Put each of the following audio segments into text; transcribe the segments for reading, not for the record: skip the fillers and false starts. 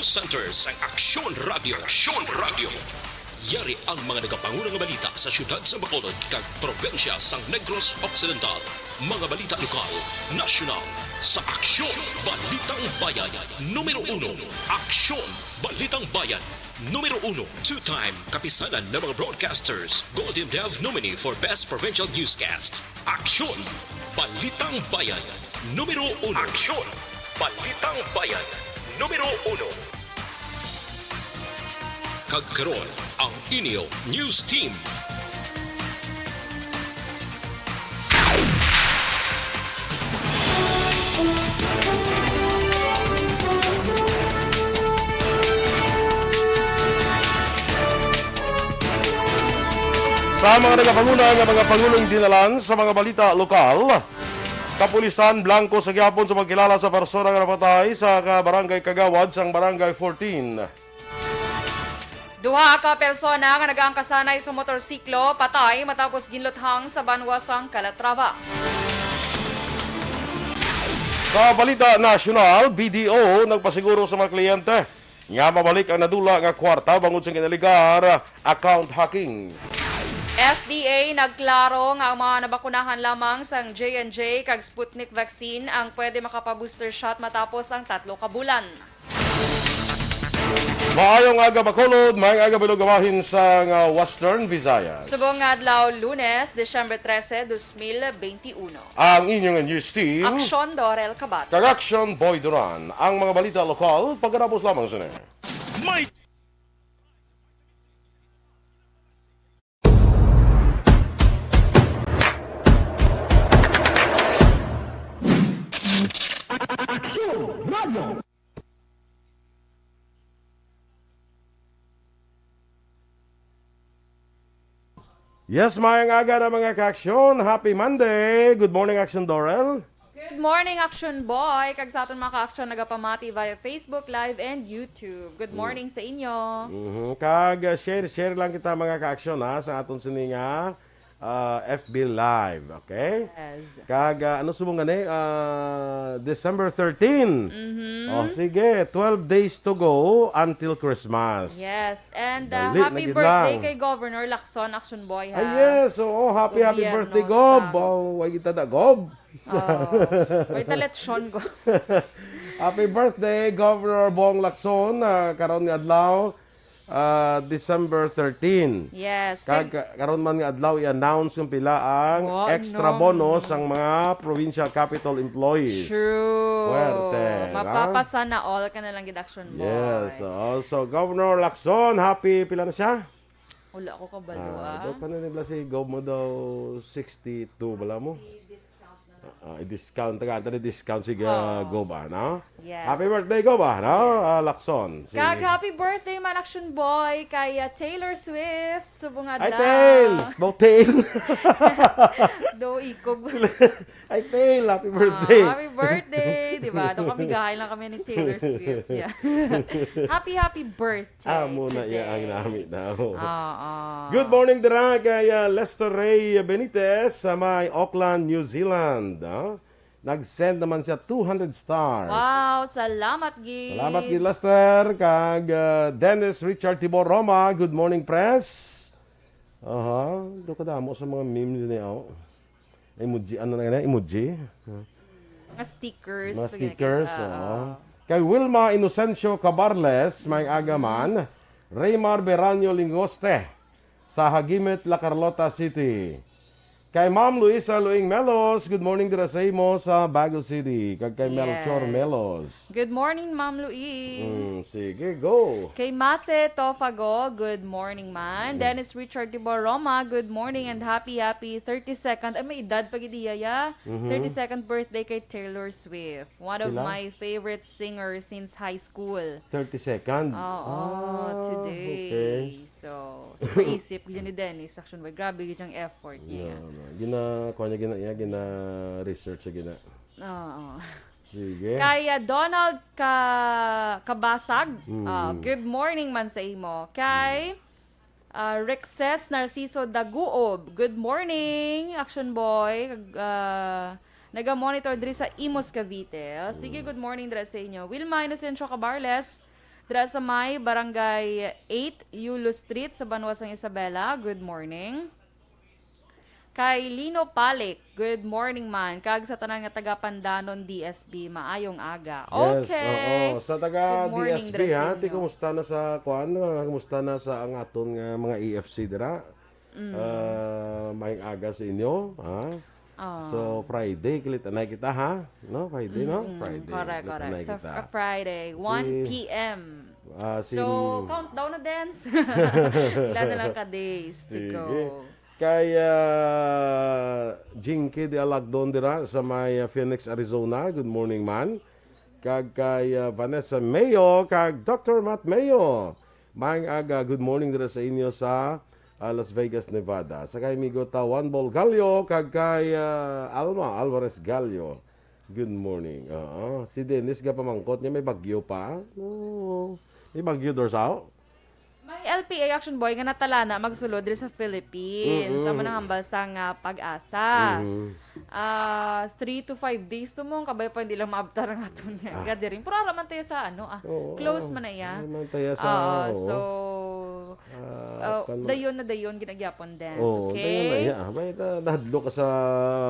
Center sa Aksyon Radio. Aksyon Radio. Yari ang mga nagapangunang balita sa syudad sa Bacolod kag probensya sa Negros Occidental. Mga balita lokal, nasyonal, sa Aksyon Balitang Bayan. Numero 1, Aksyon Balitang Bayan. Numero 1, two-time kapisanan ng mga broadcasters. Golden Dev nominee for Best Provincial Newscast. Aksyon Balitang Bayan. Numero 1. Aksyon Balitang Bayan. Numero 1. Kagkaroon ang inyo news team. Sa mga nagapanguna ng mga pangulong dinalan sa mga balita lokal, Kapulisan Blanco sa gihapon sa pagkilala sa persona nga napatay sa barangay Kagawad sang barangay 14. Duha ka persona nga nagaangkasanay sa motorsiklo patay matapos ginluthang sa banwasang Calatrava. Sa balita nasyonal, BDO nagpasiguro sa mga kliyente nga mabalik ang nadula nga kwarta bangod sa kinaligar account hacking. FDA nagklaro nga ang mga nabakunahan lamang sang J&J kag Sputnik vaccine ang pwede makapabooster shot matapos ang 3 ka bulan. Maayong aga Bacolod, maayong aga bilugawahin sa Western Visayas. Subong nga adlaw Lunes, Disyembre 13, 2021. Ang inyong news team, Aksyon Dorel Cabatu. kag Aksyon Boy Duran. Ang mga balita lokal, pagkatapos lamang sa May Yes, maayong aga na mga ka-aksyon. Happy Monday. Good morning, Aksyon Dorel. Good morning, Action Boy! Kag sa aton mga ka-aksyon nagapamati via Facebook Live and YouTube. Good morning sa inyo! Kag share lang kita mga ka-aksyon ha sa aton sininga FB Live, okay? Yes. Kag ano subong gani? December 13. Oh, sige, 12 days to go until Christmas. Yes, and Dali, happy nagid birthday lang. kay Governor Lacson, Action Boy, ha? Ay, yes. Oo, happy Gobyerno birthday, Gob. sa- Oh, wag kita na, Gob. Wait, lechon ko. Happy birthday, Governor Bong Lacson. Karon nga adlaw, December 13. Yes. Karon man nga adlaw i-announce yung pila ang Wow, extra no. bonus ang mga provincial capital employees. True. Swerte, Mapapasana all ka na lang gid, Action Boy. Yes. Also, Governor Lacson, happy pila na siya? Wala ko kabalo, Daw pa na nila si Gob mo daw 62 bala mo? I-discount discount si Gob, no? Yes. Happy birthday, Gob, no? Lacson. Kag happy birthday man, Action Boy, kay Taylor Swift. Subong Ay, adlaw. Tail! Tail! Do ikog. Ay, Tail! Happy birthday! Happy birthday, di ba? Doon kami gahay lang kami ni Taylor Swift. Yeah. happy birthday Muna today. yan ang namin daw. Oo. Good morning, dira kay Lester Ray Benitez sa may Auckland, New Zealand. Nag-send naman siya 200 stars. Wow, salamat, Gid. Salamat kay Lester. Kag Dennis Richard Tibor Roma. Good morning, press. Doon ka damo sa mga memes niya. Emoji, ano na yan? Emoji? Mga stickers. Mga Pag stickers. ganyan, Kay Wilma Inocencio Cabarles, may agaman. Raymar Beranyo Lingoste sa Hagimit, La Carlota City. Kay Ma'am Luisa Luing Melos, good morning dira sa imo sa Baguio City. Kag kay Melchor Melos. Good morning, Ma'am Louise. Sige, go. Kay Mase Tofago, good morning, man. Dennis Richard Tibor Roma, good morning and happy 32nd. Ay, may edad pag idiyaya. 32nd birthday kay Taylor Swift. One of Pila? my favorite singers since high school. 30 second. Today. Okay. So, super isip yun ni Dennis. Action Boy, grabe yun yung effort niya. Gina research sa gina. Oo. Sige. Kay Donald Kabasag, good morning man sa imo. Kay Rexes Narciso Daguob, good morning, Action Boy. Naga-monitor diri sa Imos, Cavite. Sige, good morning diri sa inyo. Wilma Inocencio Cabarles, Dira sa may Barangay 8, Yulo Street sa Banwasang Isabela. Good morning. Kay Lino Palik, good morning man. Kag sa tanan nga taga Pandanon DSB, maayong aga. Okay. Yes, oo. Sa taga Good morning, DSB ha, Dresden, ti kumusta na sa kuan, kumusta na sa ang aton nga mga EFC dira? Maayong aga sa inyo, ha? So Friday kilit anay kita ha, no? Friday no? Friday. Correct. Kilit-anay Sa kita. Friday, 1 p.m. So, countdown na dance. Ilan na lang ka-days to go. Kay Jinky de Alagdon dira sa may Phoenix, Arizona. Good morning man. Kag kay Vanessa Mayo, kag Dr. Matt Mayo. Maayong aga, good morning dira sa inyo sa Las Vegas, Nevada. Sa kay Migo Tawan Bol Gallo, kag kay Alma Alvarez Gallo. Good morning. Si Dennis ga pamangkot niya may bagyo pa. No. May bagyo Dorsao. May LPA Action Boy nga natala na magsulod diri sa Philippines. Amo nang hambal sa nga pag-asa. 3 to 5 days to mong kabay pa hindi lang maabtar nga aton nga gathering. Pero ara man tayo sa close man na iya. Naman tayo sa So dayon ginagyapon dance. Okay. Dayon na iya. May nahadlo ka sa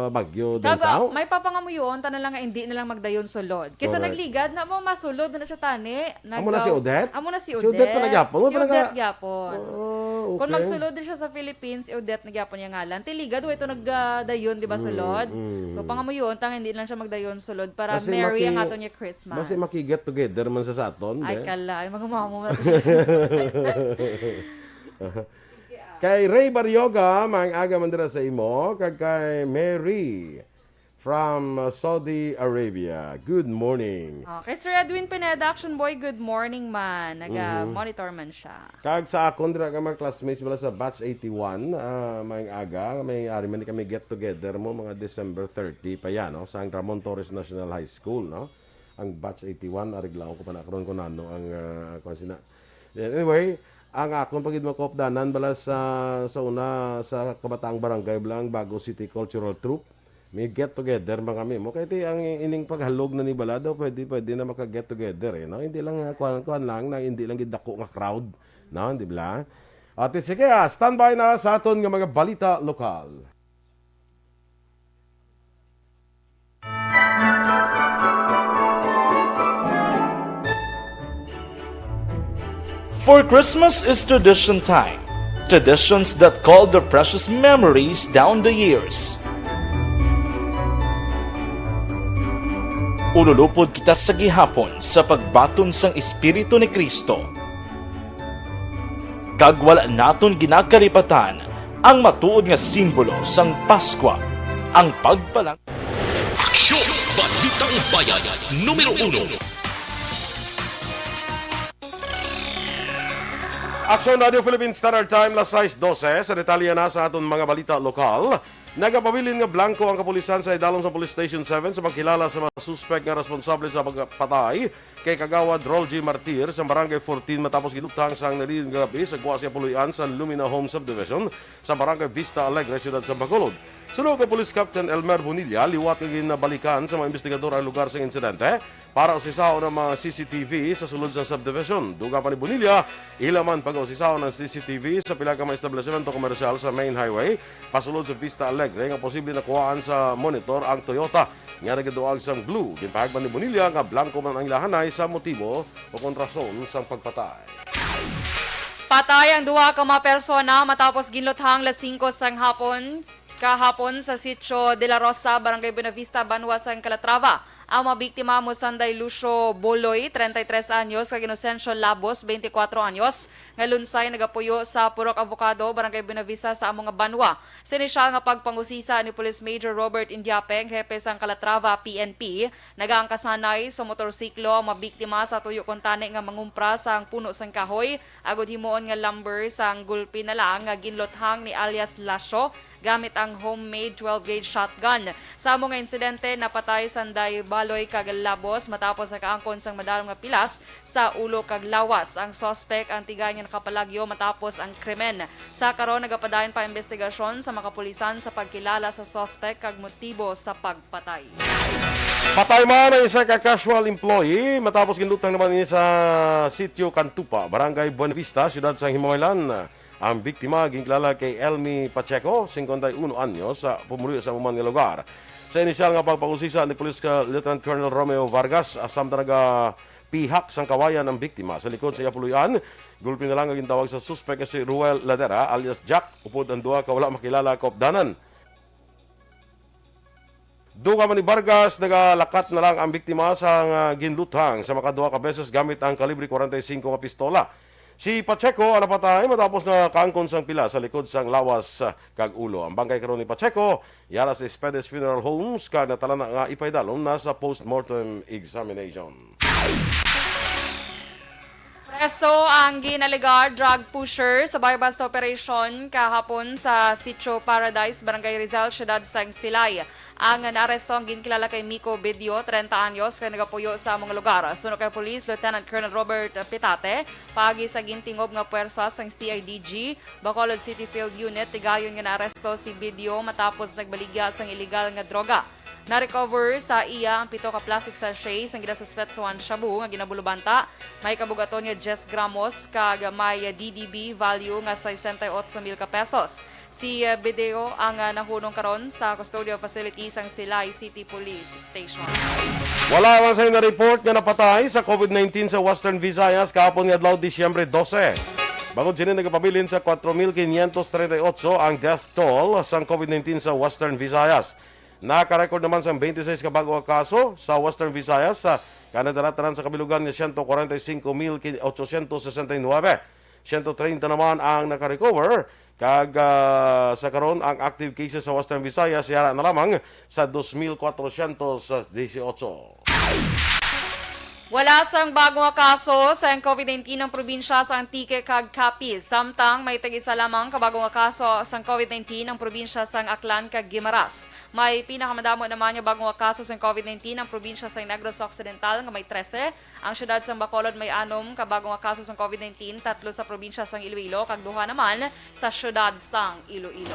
bagyo din Kaga, sao? may papangamuyon, tanan lang nga hindi na lang magdayon sulod. Kaysa Correct. nagligad na mo masulod na siya tani. Amo na si Odette? Amo na si Si Odette. Odette pa nagyapon? Si Odette gyapon. Okay. Kung magsulod din siya sa Philippines, Odette nagyapon niya ngalan. Tiligad ito nagdayon, di ba sulod? So pangamuyon, tang hindi lang siya magdayon sulod para Kasi merry ang aton niya Christmas. Basi makiget together man sa aton. Ay kala, ay mga mamo mo. Kay Ray Baryoga, maang aga man dira sa imo. Kag kay Mary from Saudi Arabia. Good morning. Kay Sir Edwin Pineda, Action Boy, good morning man. Naga-monitor man siya. Kag sa akon dira ka mga classmates wala sa batch 81, maang aga, may ari man kami get together mo mga December 30 pa yan, no, sa Ramon Torres National High School, no. Ang batch 81 ariglaw ko pa na karon ko nano ang sina. Anyway, ang akong pagidmakopdanan bala sa una sa Kabataang Barangay Blang Bago City Cultural Troupe. May get together ba kami mo? Kaya ang ining paghalog na ni bala daw pwede na maka-get together no? Hindi lang kuan lang na hindi lang gidako nga crowd, no? Hindi ba? At sige, standby na sa aton nga mga balita lokal. For Christmas is tradition time. Traditions that call the precious memories down the years. Ululupod kita sa gihapon sa pagbaton sang Espiritu ni Kristo. Kag wala naton ginakalipatan ang matuod nga simbolo sang Paskwa, ang pagpalang. Aksyon! Balitang Bayan, numero 1. Aksyon Radio Philippine Standard Time, las 6:12. Sa detalye na sa aton mga balita lokal. Nagapabilin nga blanco ang kapulisan sa idalom sa Police Station 7 sa pagkilala sa mga suspect nga responsable sa pagpatay kay Kagawad Rol G. Martir sa Barangay 14 matapos giluktang sa narinig gabi sa Guasya Puluyan sa Lumina Home Subdivision sa Barangay Vista Alegre, Siyudad sa Bacolod. Sulod kay Police Captain Elmer Bonilla, liwat nga ginabalikan sa mga investigador ang lugar sa insidente para usisaw ng mga CCTV sa sulod sa subdivision. Duga pa ni Bonilla, ilaman pag-usisaw ng CCTV sa pila ka mga establishmento komersyal sa main highway pasulod sa Vista Alegre nga posible nakuhaan sa monitor ang Toyota nga nagaduag sa glue. Ginpahagman ni Bonilla nga blanco man ang ilahanay sa motibo o kontrason sa pagpatay. Patay ang duha ka mga persona matapos ginluthang las 5 sang hapon kahapon sa Sitio de la Rosa, Barangay Buenavista, Banwasan, Calatrava. Ang mga biktima mo Sanday Lucio Boloy, 33 anyos, kag Inocencio Labos, 24 anyos, nga lunsay nagapuyo sa Purok Avocado, Barangay Buenavista sa among Banwa. Sinisyal nga pagpangusisa ni Police Major Robert Indiapeng, hepe sang Calatrava PNP, nagaangkasanay sa motorsiklo ang mga biktima sa tuyo kontane nga mangumpra sang puno sang kahoy, agod himuon nga lumber sang gulpi na lang nga ginlothang ni alias Lasho gamit ang homemade 12-gauge shotgun. Sa among insidente, napatay Sanday Baloy kag Labos matapos nakaangkon sang madalong nga pilas sa ulo kag lawas. Ang suspect ang tigay nga nakapalagyo matapos ang krimen. Sa karon nagapadayon pa investigasyon sa mga kapulisan sa pagkilala sa suspect kag motibo sa pagpatay. Patay man ang isa ka casual employee matapos ginlutang naman niya sa sitio Cantupa, Barangay Buenavista, siyudad sa Himawalan. Ang biktima ginkilala kay Elmi Pacheco, 51 anyos, sa pumuluyo sa umang lugar. Sa inisyal nga pagpangusisa ni Police Lieutenant Colonel Romeo Vargas, asam talaga pihak sang kawayan ng biktima. Sa likod sa iyapuluyan, gulpi na lang ang gintawag sa suspect si Ruel Ladera alias Jack, upod ang duha ka wala makilala kaupdanan. Duga man ni Vargas, nagalakat na lang ang biktima sa ginluthang sa makaduha ka beses gamit ang kalibre 45 nga pistola. Si Pacheco napatay matapos na kaangkon sang pila sa likod sang lawas kag ulo. Ang bangkay karon ni Pacheco yara sa Spedes Funeral Homes kag natala na nga ipaydalom na sa post-mortem examination. Preso ang ginaligar drug pusher sa buy-bust operation kahapon sa Sitio Paradise, Barangay Rizal, siyudad sang Silay. Ang naaresto ang ginkilala kay Miko Bedio, 30 anyos, kay nagapuyo sa mga lugar. Suno kay Police Lieutenant Colonel Robert Pitate, pagi sa gintingob nga puwersa sang CIDG, Bacolod City Field Unit, tigayon nga naaresto si Bedio matapos nagbaligya sang illegal nga droga. Na-recover sa iya ang 7 ka plastic sachets ang ginasuspet sa shabu nga ginabulubanta. May kabugaton nga 10 gramos kag may DDB value nga 68,000 ka pesos. Si Bedeo ang nahunong karon sa custodial facilities ang Silay City Police Station. Wala man sa na-report nga napatay sa COVID-19 sa Western Visayas kahapon nga adlaw Disyembre 12. Bangod sinin nagpabilin sa 4,538 ang death toll sa COVID-19 sa Western Visayas. Nakarecord naman sa 26 ka bago kaso sa Western Visayas sa kanadalataran sa kabilugan ng 145,869. 130 naman ang nakarecover. Kag sa karon ang active cases sa Western Visayas yara na lamang sa 2,418. Wala sang bago nga kaso sa COVID-19 ng probinsya sa Antique kag Capiz. Samtang may tag-isa lamang ka bago nga kaso sa COVID-19 ng probinsya sa Aklan kag Guimaras. May pinakamadamo naman yung bago nga kaso sa COVID-19 ng probinsya sa Negros Occidental nga may 13. Ang syudad sa Bacolod may 6 ka bago nga kaso sa COVID-19, 3 sa probinsya sa Iloilo kag 2 naman sa syudad sa Iloilo.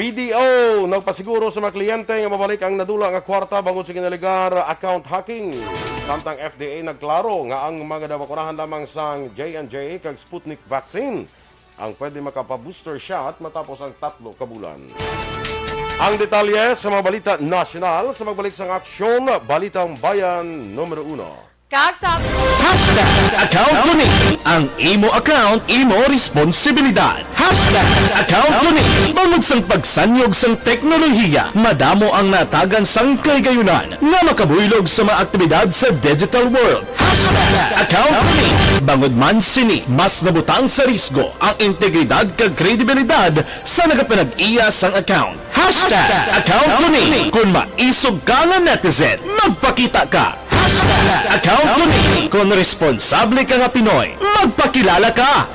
BDO nagpasiguro sa mga kliyente nga mabalik ang nadula nga kwarta bangod sa ginaligar account hacking. Samtang FDA nagklaro nga ang mga nabakunahan lamang sang J&J kag Sputnik vaccine ang pwede makapa-booster shot matapos ang 3 ka bulan. Ang detalye sa mga balita nasyonal sa magbalik sang Aksyon, Balitang Bayan Numero 1. Kag sa Account ko ni ang imo account, imo responsibilidad. Account ko ni bangod sang pagsanyog sang teknolohiya, madamo ang natagan sang kaygayunan nga makabuylog sa mga aktibidad sa digital world. Account ko ni bangod man sini mas nabutang sa risgo ang integridad kag kredibilidad sa nagapinag-iya sang account. Account ko ni kung maisog ka nga netizen, magpakita ka. Account ko ni kung responsable ka nga Pinoy, magpakilala ka.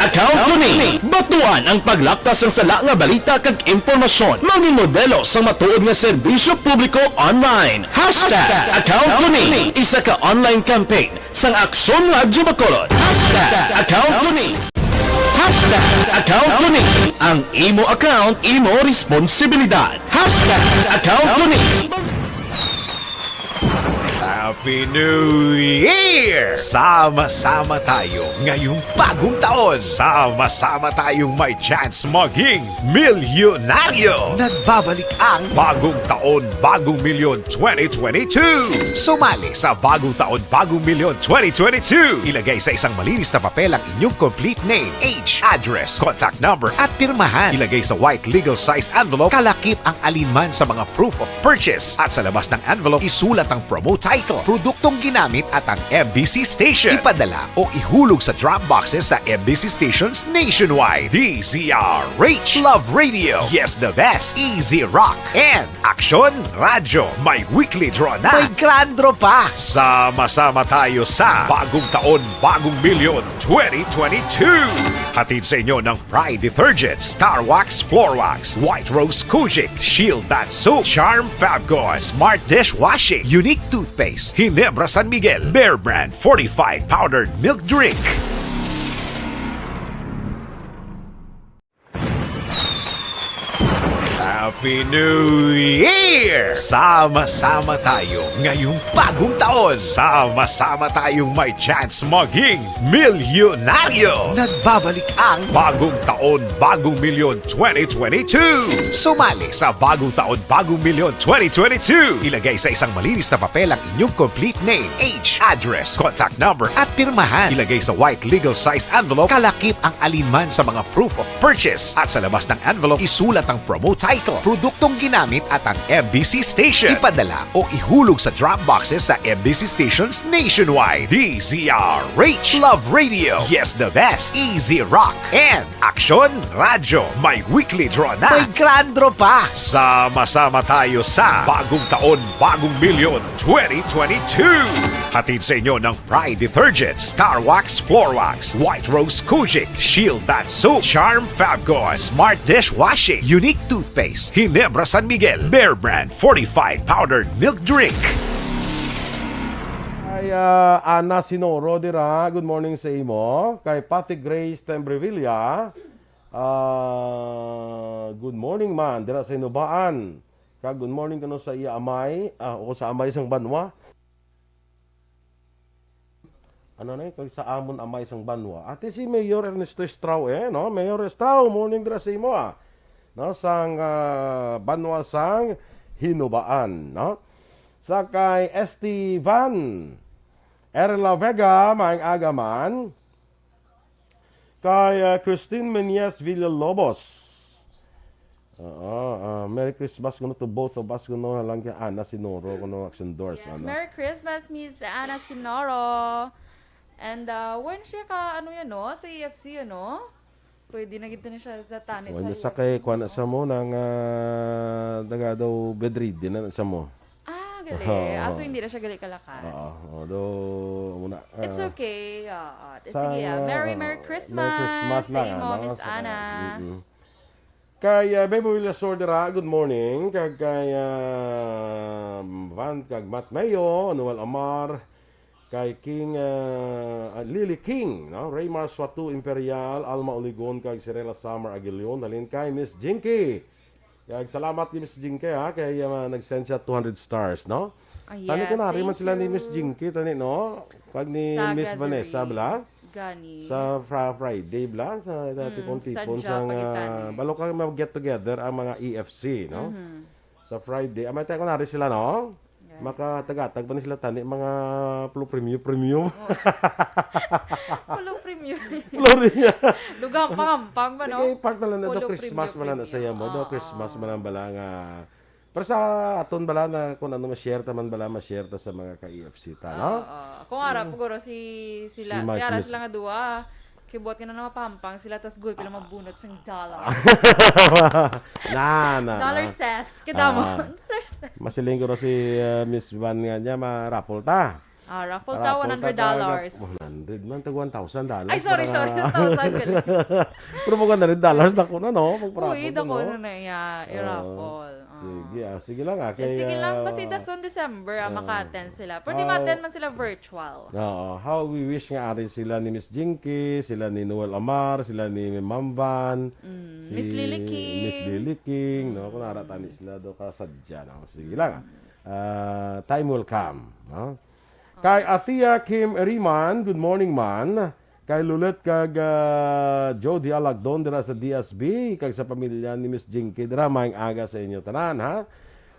Account ko ni batuan ang paglaptas ng sala nga balita kag impormasyon, maging modelo sa matuod nga serbisyo publiko online. Account ko ni isa ka online campaign sang Aksyon Radyo Bacolod. Account ko ni Account ko ni ang imo account, imo responsibilidad. Account ko ni Happy New Year! Sama-sama tayo ngayong bagong taon. Sama-sama tayong may chance maging milyonaryo. Nagbabalik ang Bagong Taon, Bagong Milyon 2022. Sumali sa Bagong Taon, Bagong Milyon 2022. Ilagay sa isang malinis na papel ang inyong complete name, age, address, contact number at pirmahan. Ilagay sa white legal-sized envelope, kalakip ang alinman sa mga proof of purchase. At sa labas ng envelope, isulat ang promo title, produktong ginamit at ang MBC station. Ipadala o ihulog sa drop boxes sa MBC stations nationwide. DZRH, Love Radio, Yes the Best, Easy Rock, and Aksyon Radyo. May weekly draw na. May grand draw pa. Sama-sama tayo sa Bagong Taon, Bagong Milyon 2022. Hatid sa inyo ng Pride Detergent, Star Wax Floor Wax, White Rose Kojic, Shield Bath Soap, Charm Fabgon, Smart Dishwashing, Unique Toothpaste, Ginebra San Miguel, Bear Brand Fortified Powdered Milk Drink. Happy New Year! Sama-sama tayo ngayong bagong taon. Sama-sama tayong may chance maging milyonaryo. Nagbabalik ang Bagong Taon, Bagong Milyon 2022. Sumali sa Bagong Taon, Bagong Milyon 2022. Ilagay sa isang malinis na papel ang inyong complete name, age, address, contact number at pirmahan. Ilagay sa white legal-sized envelope, kalakip ang alinman sa mga proof of purchase. At sa labas ng envelope, isulat ang promo title, produktong ginamit at ang MBC station. Ipadala o ihulog sa drop boxes sa MBC stations nationwide. DZRH Love Radio. Yes, the best. Easy Rock. And Aksyon Radio. May weekly draw na. May grand draw pa. Sama-sama tayo sa Bagong Taon, Bagong Milyon 2022. Hatid sa inyo ng Pride Detergent, Star Wax Floor Wax, White Rose Kojic, Shield Bath Soap, Charm Fabgone, Smart Dishwashing, Unique Toothpaste, Ginebra San Miguel, Bear Brand Fortified Powdered Milk Drink. Kay Ana Sinoro dira, good morning sa imo. Kay Patty Grace Tembrevilla, good morning man, dira sa Inubaan. Kag good morning kano sa iya amay, o sa amay sang banwa. Ano na kay sa amon amay sang banwa. Ate si Mayor Ernesto Estrao no? Mayor Estrao, morning dira sa imo No, sang banwa sang Hinubaan, no? Sa kay Estevan Erla Vega, maing agaman. Kay Christine Menyes Villalobos. Merry Christmas kuno to both of us kuno lang kay Ana Sinoro kuno Aksyon Doors. Yes, Merry Christmas, Miss Ana Sinoro. And when siya ka, no, sa EFC, pwede na gito na siya sa tanis. When sa kay kuha na sa mo nang daga daw bedridden na sa mo. Gali. Aso hindi na siya gali kalakad. Do muna. It's okay. Sige, Merry Christmas. Merry Christmas sa lang, imo, Miss Ana. Kay Bebo Villa Sordera, good morning. Kay Van kag Matt Mayo, Noel Amar, kay King Lily King, no? Raymar Swatu Imperial, Alma Oligon, kay Sirela Summer Aguilion, halin kay Miss Jinky. Kaya salamat ni Miss Jinky kay nag-send siya 200 stars, no? Yes, tani ko na rin man thank sila ni you. Miss Jinky, tani, no? Pag ni Sa Miss gathering. Vanessa, bla? Gani. Sa Friday, bla? Sa tipon-tipon sadya sa pagitani. balo ka mag-get together ang mga EFC, no? Sa Friday. Amay tayo ko na rin sila, no? Makatagatag pa ni sila tani, mga premium. Pulo premium. Gloria. Dugang pangampang ba, no? Sige, part na lang na do Pulo Christmas premium, man na saya mo. Do premium. Christmas man ang bala nga. Pero sa aton bala na kung ano ma-share ta man bala ma-share ta sa mga ka-EFC ta, no? Kung ara puguro sila, Si kaya Miss- sila nga duwa. Kibot ka na mapampang sila tas gul pila mabunot sang dollar. na. Dollar says. Kada mo. Dollar says. Masiling ko ro si Miss Van nga niya ma-raffle ta. Raffle ta $100. $100 man tag $1,000. Ay, sorry. 1,000 gali. Pero mo $100 na ko na, no? Uy, dako na na i-raffle. Sige lang Sige lang, basta dason December, maka-attend sila. Pwede ma-attend man sila virtual. How we wish nga ari sila ni Miss Jinky, sila ni Noel Amar, sila ni Ma'am Van, Miss Lily King. Miss Lily King, no? Kung naratani sila do kasadya, no? Sige lang. Time will come, no? Kay Athea Kim Eriman, good morning man. Kay Lulet kag Jody Alagdon dira sa DSB, kag sa pamilya ni Miss Jinky dira maayong aga sa inyo tanan, ha.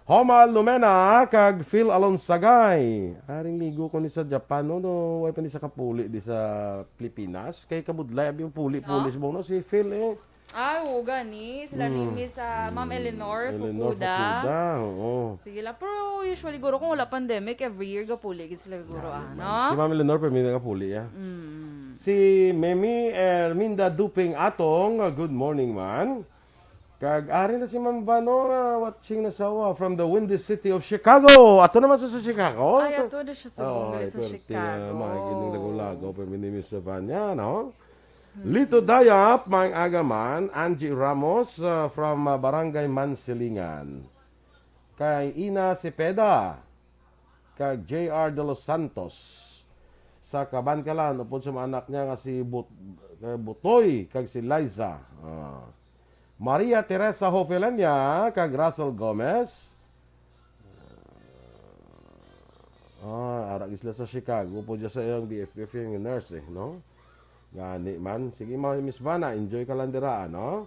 Homal Lumena kag Phil Alonsagay. Aring ligo ko ni sa Japan no, way pa ni sa kapuli di sa Pilipinas. Kay kabudlay yung puli-puli mo no si Phil Ay, gani. Sila ni Miss Ma'am Eleanor Fukuda. Oo. Sige lang. Pero usually, guro, kung wala pandemic, every year gapuli sila guro, Si Ma'am Eleanor pa may nakapuli, ya. Si Memi Erminda Duping Atong, good morning man. Kag ari na si Ma'am Vano watching na sawa from the windy city of Chicago. Ato naman sa Chicago. Ay, ato na siya sa Bumili sa Chicago. Mga ginagaw-lagaw pa minimis sa Vanya, no? Lito Dayap, maing agaman, Angie Ramos from Barangay Mansilingan. Kay Ina Cepeda, kay JR De Los Santos. Sa Kabankalan, upod sa mga anak niya nga si Butoy, kag si Liza. Maria Teresa Hofelania, kag Russell Gomez. Arak isla sa Chicago po dyan sa iyang BFF yung nurse no? Gani man. Sige mo, Miss Vanna, enjoy ka lang dira, no?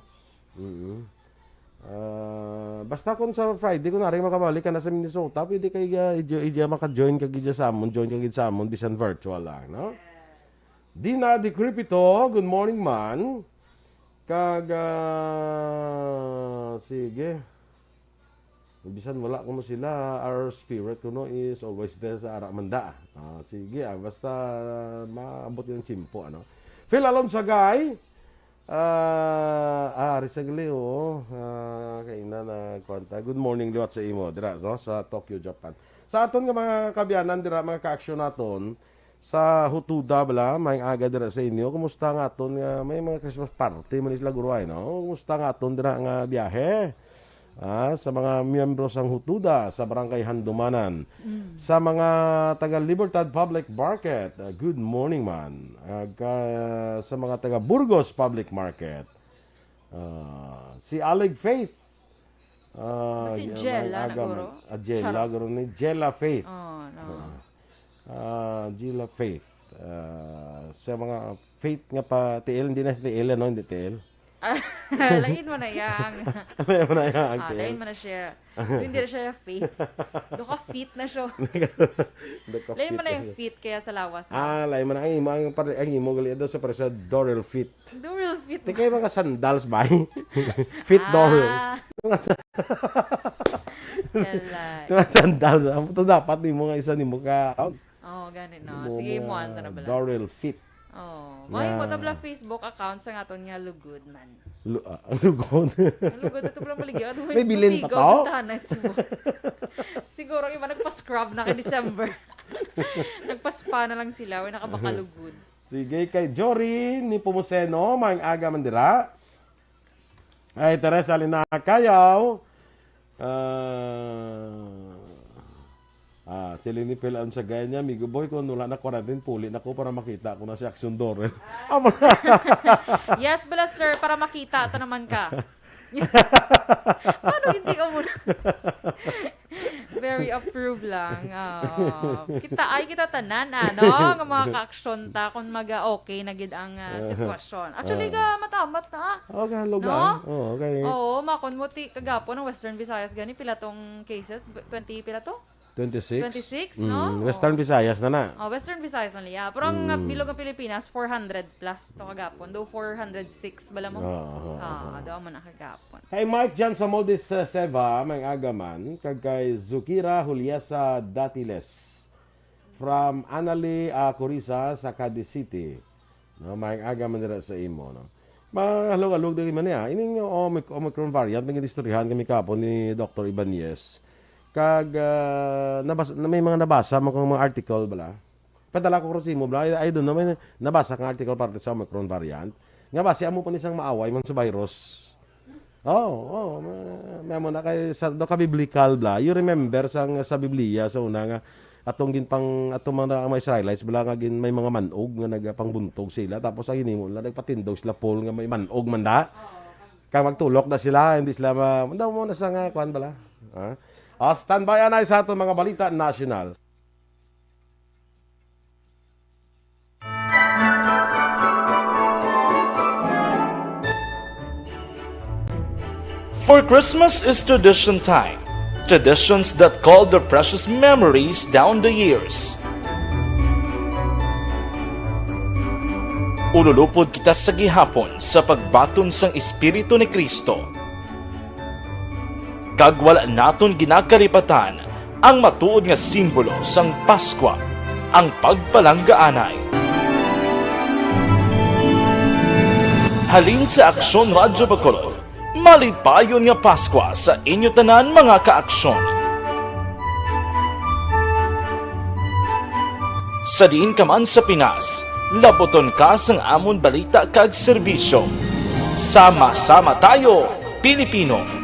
Basta kung sa Friday, kung narin makabalik ka na sa Minnesota, pwede kayo maka-join kag sa amon, join kag sa amon, bisan virtual lang, no? Dina Di Cripito, good morning man. Kag, sige. Bisan wala ko mo sila, our spirit kuno is always there sa arak manda. Sige, basta maabot yung chimpo, ano. Phil Alonsagay, Risagli, kaina na kwanta. Good morning, liwat sa imo, dira, no, sa Tokyo, Japan. Sa aton nga mga kabyanan, dira, mga ka-aksyon naton, sa Hutuda, bala, may aga dira sa inyo, kumusta nga aton, may mga Christmas party, manis laguruay, no? Kumusta nga aton, dira, nga biyahe? Sa mga miyembro sang Hutuda sa Barangay Handumanan, sa mga taga Libertad Public Market, good morning man. Sa mga taga Burgos Public Market, si Alig Faith, Si Jella naguro. Jella guro ni Jella Faith. Jella Faith. Sa mga Faith nga pa TL, hindi na TL, no, hindi TL. Lain mo na yang. Lain mo na siya. Hindi na siya fit. Do ka fit na siya. Lain mo na yung fit kaya sa lawas. Lain mo na. Ang imo gali daw sa paresa Dorel fit. Dorel fit. Di kayo mga sandals ba? Fit Dorel. Mga sandals. Ito dapat ni mo nga isa ni mo ka. Ganit no. Sige mo anta na bala. Dorel fit. May mo tabla Facebook account sa ngaton nga lugod man. Lugod? Lugod ito pala maligyan. May bilin pa to? Siguro iba nagpa-scrub na kay December. Nagpa-spa na lang sila. Way nakabakalugod. Sige, kay Jory ni Pumuseno, mang aga mandira. Ay, Teresa Linakayaw. Sila ni Pelaan sa gaya niya, Migo Boy, kung wala na quarantine, puli na ko para makita ko na si Aksyon Dorel. Yes, bala sir, para makita ito naman ka. Paano hindi ka muna? Very approved lang. Kita tanan, ano? Nga mga ka-aksyon ta, kung okay na gid ang sitwasyon. Actually, matamat na. Okay, lugar. No? Okay. Oo, makon mo kagapo ng Western Visayas gani, pila tong cases? 20 pila to? 26? 26, no? Western Visayas na. Western Visayas na liya. Pero ang bilog ng Pilipinas, 400 plus to kagapon. Do 406, bala mo? Doon mo na kagapon. Kay Mike dyan sa Modis Seva, may agaman, kay Zukira Juliesa Datiles, from Anali Corisa sa Cadiz City. No, may agaman nila sa imo, no? Mahalog-alog din man niya. Ining Omicron variant, may istoryahan kami kapon ni Dr. Ibanez. Kag may mga nabasa mga article bala. Padala ko kasi mo bala. I don't know, may nabasa kang article parte sa Omicron variant. Nga ba siya mo pa nisang maaway man sa virus. May mo na kay sa do ka biblical bala. You remember sa Biblia sa una nga atong mga Israelites bala nga may mga manog nga nagapangbuntog sila tapos ang hinimo nila nagpatindog sila pol nga may manog man da. Kag magtulok na sila hindi sila daw mo na sa nga kwan bala. Standby anay sa ating mga balita national. For Christmas is tradition time. Traditions that call the precious memories down the years. Ululupod kita sa gihapon sa pagbaton sang Espiritu ni Kristo. Kag wala naton ginakaripatan ang matuod nga simbolo sang Paskwa, ang pagpalanggaanay. Halin sa Aksyon Radyo Bacolod, malipayon nga Paskwa sa inyo tanan mga ka-aksyon. Sa diin ka man sa Pinas, laboton ka sang amon balita kag serbisyo. Sama-sama tayo, Pilipino!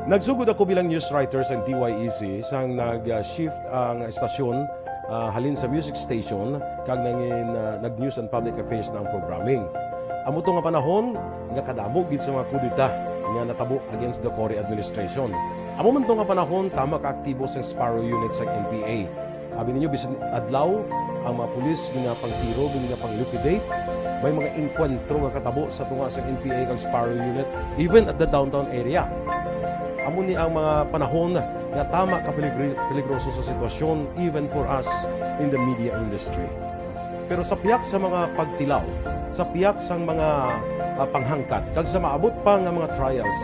Nagsugod ako bilang news writer sa DYEC sang nag-shift ang estasyon halin sa music station kag nangin nag-news and public affairs na ang programming. Amo to nga panahon nga kadamo gid sa mga kudita nga natabo against the Cory administration. Amo man to nga panahon tama ka aktibo sa Sparrow unit sa NPA. Abi ninyo bisan adlaw ang mga pulis nga pangtiro nga pang-liquidate, may mga enkwentro nga katabo sa tunga sa NPA kag Sparrow unit even at the downtown area. Amo ni ang mga panahon nga tama ka peligroso sa sitwasyon even for us in the media industry. Pero sa piyak sa mga pagtilaw, sa piyak sa mga panghangkat, kag sa maabot pa nga mga trials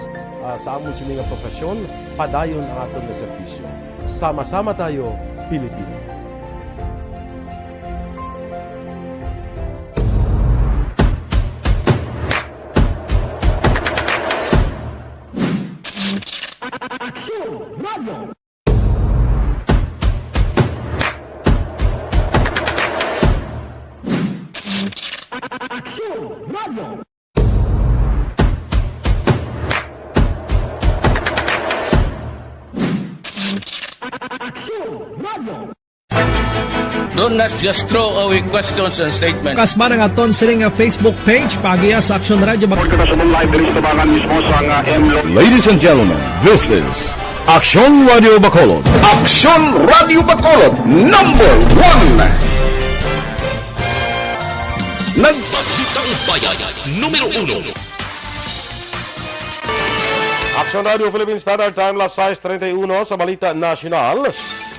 sa amon sini nga profesyon, padayon ang aton nga serbisyo. Sama-sama tayo, Pilipino. Don't not just throw away questions and statements. Kasma ng aton sining nga Facebook page pagiya sa Aksyon Radio. Ladies and gentlemen, this is Aksyon Radio Bacolod. Aksyon Radio Bacolod, number 1. Balitang Bayan, numero 1. Aksyon Radio Philippine Standard Time, las 6:31 sa Balita Nacional.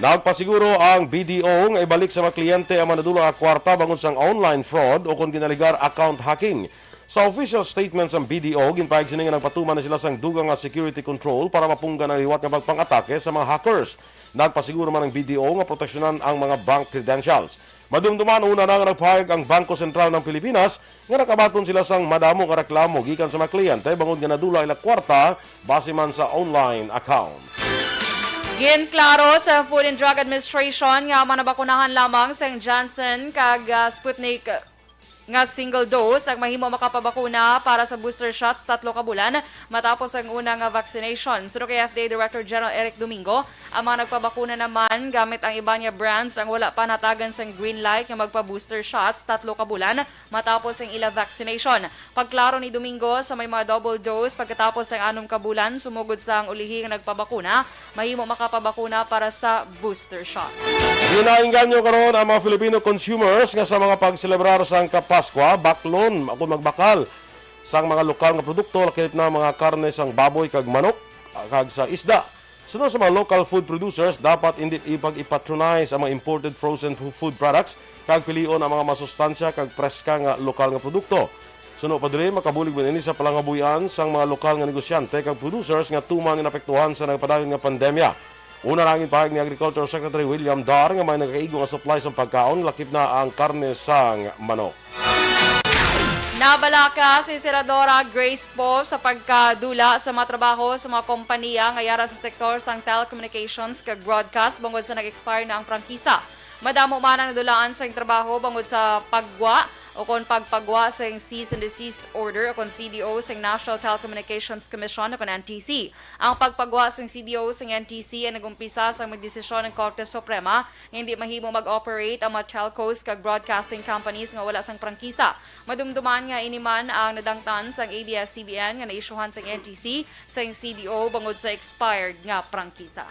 Nagpasiguro ang BDO nga ibalik sa mga kliyente ang manadula nga kwarta bangon sang online fraud o kung ginaligar account hacking. Sa official statement ng BDO, ginpahig sini nga nagpatuman na sila sang dugang nga security control para mapunggan ang liwat nga pagpang-atake sa mga hackers. Nagpasiguro man ang BDO nga proteksyonan ang mga bank credentials. Madumduman una na nga nagpahayag ang Bangko Sentral ng Pilipinas nga nakabaton sila sang madamo nga reklamo gikan sa mga kliyente bangod nga nadula ila kwarta base man sa online account. Ginklaro sa Food and Drug Administration nga manabakunahan lamang sa Johnson kag Sputnik nga single dose ang mahimo makapabakuna para sa booster shots 3 ka bulan matapos ang unang vaccination. Sunod kay FDA Director General Eric Domingo, ang mga nagpabakuna naman gamit ang iba niya brands ang wala pa natagan sa green light nga magpa-booster shots 3 ka bulan matapos ang ila vaccination. Pagklaro ni Domingo sa may mga double dose pagkatapos ang 6 ka bulan sumugod sa ang ulihi nga nagpabakuna, mahimo makapabakuna para sa booster shot. Ginainganyo karon ang mga Filipino consumers nga sa mga pagselebrar sang Paskwa, baklon, ako magbakal sang mga lokal nga produkto, lakit na mga karne sang baboy kag manok, kag sa isda. Sunod sa mga local food producers, dapat hindi ipag-ipatronize ang mga imported frozen food products, kag pilion ang mga masustansya kag preska nga lokal nga produkto. Sunod pa diri, makabulig man ini sa palangabuyan sang mga lokal nga negosyante kag producers nga tuman nga napektuhan sa nagpadayon nga pandemya. Una lang ipahayag ni Agriculture Secretary William Dar nga may nagkaigo nga supply sa pagkaon, lakip na ang karne sang manok. Nabalaka si Senadora Grace Poe sa pagkadula sa mga trabaho sa mga kompanya ngayara sa sektor sang telecommunications kag broadcast bangod sa nag-expire na ang prangkisa. Madamo man ang nadulaan sa trabaho bangod sa pagwa o kon pagpagwa sa cease and desist order o kon CDO sa National Telecommunications Commission o kon NTC. Ang pagpagwa sa CDO sa NTC ay nagumpisa sa magdesisyon ng Korte Suprema nga hindi mahimo mag-operate ang mga telcos kag broadcasting companies nga wala sang prangkisa. Madumduman nga iniman ang nadangtan sa ABS-CBN nga naisyuhan sa NTC sa CDO bangod sa expired nga prangkisa.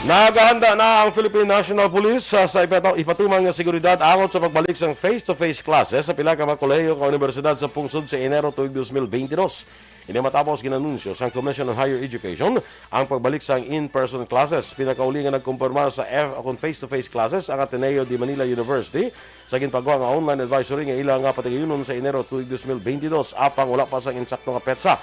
Nagahanda na ang Philippine National Police sa ipatumang nga seguridad angot sa pagbalik sang face-to-face classes sa pila ka mga kolehiyo ka universidad sa pungsod sa Enero tuig 2022. Ini matapos ginanunsyo sa Commission on Higher Education ang pagbalik sa in-person classes. Pinakauli nga nagkumpirma sa face-to-face classes ang Ateneo de Manila University sa ginpagawa nga online advisory nga ilang nga patigayunon sa Enero tuig 2022 apang wala pa sang insakto nga petsa.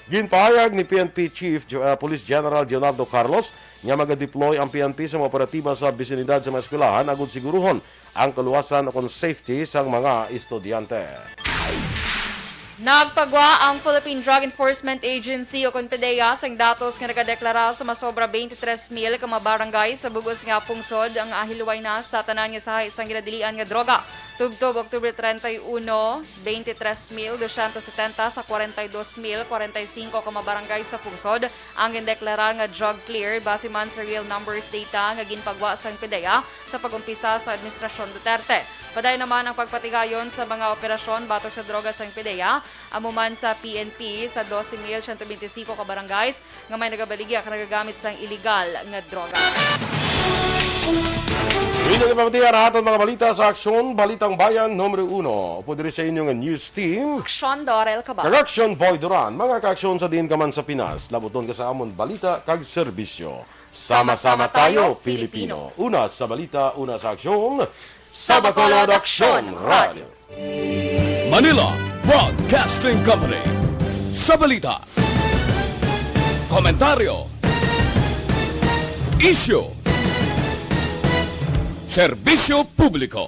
Ginpahayag ni PNP Chief Police General Leonardo Carlos nga mag-deploy ang PNP sa mga operatiba sa bisinidad sa mga eskwelahan agud siguruhon ang kaluwasan o safety sa mga estudyante. Nagpagwa ang Philippine Drug Enforcement Agency o PDEA sang datos nga nakadeklara sa masobra 23,000 ka mga barangay sa bugos nga pungsod ang ahilway na sa tanan nga sahay sang ginadilian nga droga. Tubtob, Oktubre 31, 23,270 sa 42,045 barangay sa pungsod ang indeklarar nga drug clear base man sa real numbers data nga ginpagwa sang PDEA sa pagumpisa sa Administrasyon Duterte. Paday naman ang pagpatigayon sa mga operasyon batok sa droga sang PDEA, amuman sa PNP sa 12,125 ka barangays nga may nagabaligya ka nagagamit sang illegal nga droga. Hindi na ipapatiya na aton mga balita sa Aksyon, Balitang Bayan, Numero 1. Upo diri sa inyong news team. Aksyon, Dorel, Cabatu. Kag-Aksyon, Boy Duran. Mga ka-aksyon sa din ka man sa Pinas. Labuton ka sa amon balita kag serbisyo. Sama-sama tayo, Pilipino. Una sa balita, una sa aksyon. Sa Bacolod Aksyon Radio. Manila Broadcasting Company. Sa balita, komentaryo, isyu, serbisyo publiko.